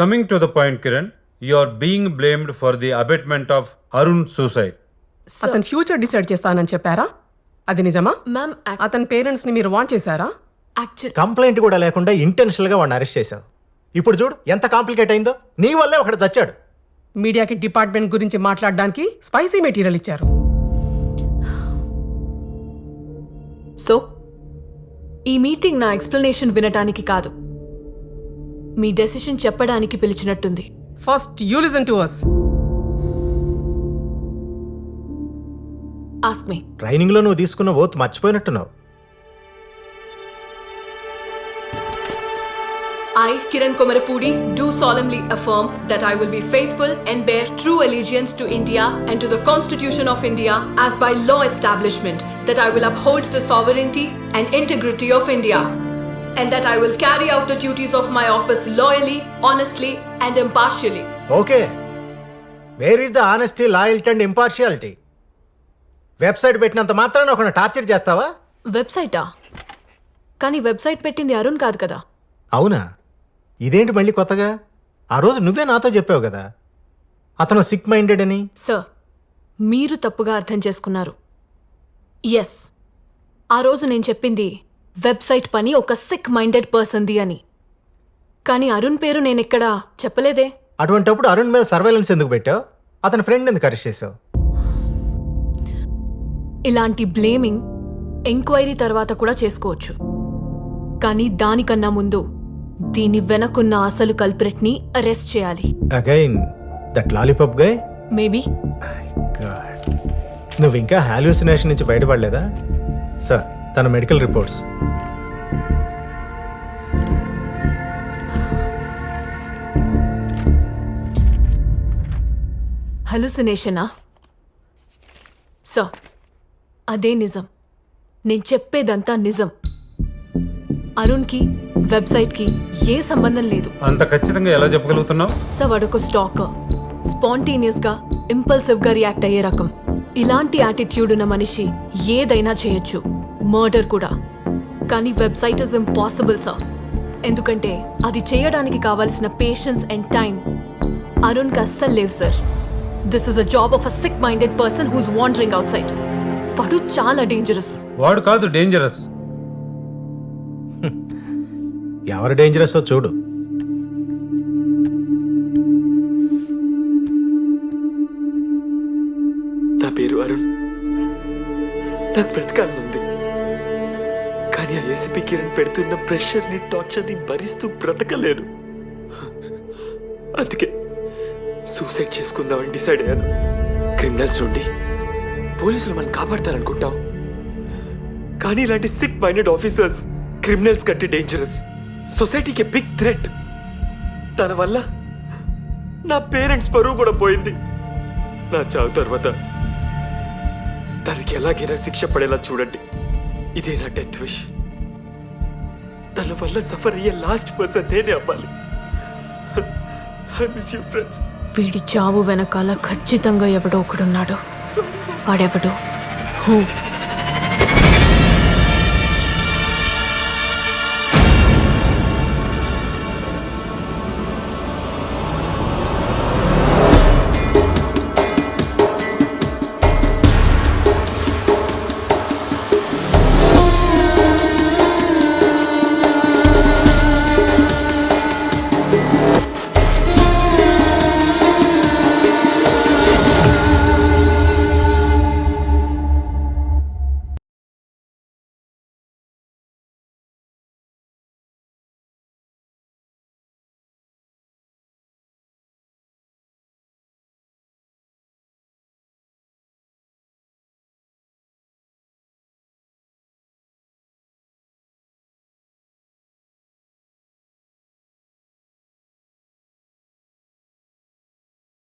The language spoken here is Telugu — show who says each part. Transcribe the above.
Speaker 1: Coming to the point, Kiran, you are being blamed for the abatement of Arun's suicide.
Speaker 2: అతను ఫ్యూచర్ డిసైడ్ చేస్తానని చెప్పారా? అది నిజమా?
Speaker 3: మ్యామ్
Speaker 2: అతని పేరెంట్స్ ని మీరు వాంట్ చేశారా?
Speaker 3: యాక్చువల్
Speaker 4: కంప్లైంట్ కూడా లేకుండా ఇంటెన్షనల్ గా వాడిని అరెస్ట్ చేశావు. ఇప్పుడు చూడు ఎంత కాంప్లికేట్ అయిందో. నీ వల్లే ఒకడు చచ్చాడు.
Speaker 2: మీడియాకి డిపార్ట్మెంట్ గురించి మాట్లాడడానికి స్పైసీ మెటీరియల్ ఇచ్చారు.
Speaker 3: సో ఈ మీటింగ్ నా ఎక్స్ప్లెనేషన్ వినటానికి కాదు, మీ డెసిషన్ చెప్పడానికి పిలిచినట్టుంది.
Speaker 2: First you listen to us.
Speaker 3: Ask me.
Speaker 4: Training లో నువ్వు తీసుకున్న ఓత్ మర్చిపోయినట్టున్నావు.
Speaker 3: I, Kiran Komarapudi, do solemnly affirm that I will be faithful and bear true allegiance to India and to the Constitution of India as by law establishment, that I will uphold the sovereignty and integrity of India, and that I will carry out the duties of my office loyally, honestly and impartially.
Speaker 4: Okay, where is the honesty, loyalty and impartiality? Website పెట్టినంత మాత్రాన ఒక టార్చర్ చేస్తావా?
Speaker 3: వెబ్సైటా? కానీ వెబ్సైట్ పెట్టింది అరుణ్ కాదు కదా.
Speaker 4: అవునా? ఇదేంటి మళ్ళీ కొత్తగా? ఆ రోజు నువ్వే నాతో చెప్పావు కదా అతను సిక్ మైండెడ్ అని.
Speaker 3: సార్, మీరు తప్పుగా అర్థం చేసుకున్నారు. ఎస్, ఆ రోజు నేను చెప్పింది వెబ్సైట్ పని ఒక సిక్ మైండెడ్ పర్సన్ది అని. కానీ అరుణ్ పేరు నేను ఎక్కడా చెప్పలేదే.
Speaker 4: అటువంటప్పుడు అరుణ్ మీద సర్వేలెన్స్ ఎందుకు పెట్టావు? అతని ఫ్రెండ్ ఎందుకు అరెస్ట్ చేసావు?
Speaker 3: ఇలాంటి బ్లేమింగ్ ఎంక్వైరీ తర్వాత కూడా చేసుకోవచ్చు, కానీ దానికన్నా ముందు దీని వెనకున్న అసలు కల్ప్రిట్ ని అరెస్ట్ చేయాలి.
Speaker 4: Again that lollipop guy.
Speaker 3: Maybe.
Speaker 4: నువ్వు ఇంకా హాల్యూసినేషన్ నుంచి బయటపడలేదా? సార్, తన మెడికల్ రిపోర్ట్స్.
Speaker 3: హలుసినేషనా? సో అదే నిజం. నేను చెప్పేదంతా నిజం. అరుణ్కి వెబ్సైట్కి ఏ సంబంధం లేదు.
Speaker 1: అంత ఖచ్చితంగా ఎలా చెప్పగలుగుతున్నావు?
Speaker 3: సో వాడొక స్టాకర్, స్పాంటేనియస్గా ఇంపల్సివ్గా రియాక్ట్ అయ్యే రకం. ఇలాంటి యాటిట్యూడ్ ఉన్న మనిషి ఏదైనా చేయొచ్చు, మర్డర్ కూడా. కానీ వెబ్సైట్ ఇస్ ఇంపాసిబుల్ సార్, ఎందుకంటే అది చేయడానికి కావాల్సిన పేషెన్స్ అండ్ టైం అరుణ్కి అస్సలు లేవు sir. This is a job of a sick minded person who's wandering outside. వాడు చాలా డేంజరస్.
Speaker 1: వాడు కాదు డేంజరస్.
Speaker 4: ఎవరు డేంజరస్ చూడు.
Speaker 5: నా పేరు అరుణ్. నాకు బ్రతకాలనుంది, కానీ ఆ ఏసీపీ కిరణ్ పెడుతున్న ప్రెషర్ని, టార్చర్ని భరిస్తూ బ్రతకలేను. అందుకే సూసైడ్ చేసుకుందామని డిసైడ్ అయ్యాను. క్రిమినల్స్ నుండి పోలీసులు మనం కాపాడతారనుకుంటాం, కానీ ఇలాంటి సిక్ మైండెడ్ ఆఫీసర్స్ క్రిమినల్స్ కంటే డేంజరస్. సొసైటీకి బిగ్ థ్రెట్. తన వల్ల నా పేరెంట్స్ పరువు కూడా పోయింది. నా చావు తర్వాత తనకి ఎలాగైనా శిక్ష పడేలా చూడండి. ఇదే నా డెత్ విష్. తన వల్ల సఫర్ అయ్యే లాస్ట్ పర్సన్ నేనే అవ్వాలి. I miss you friends.
Speaker 3: వీడి చావు వెనకాల ఖచ్చితంగా ఎవడో ఒకడున్నాడు. వాడెవడు? హూ?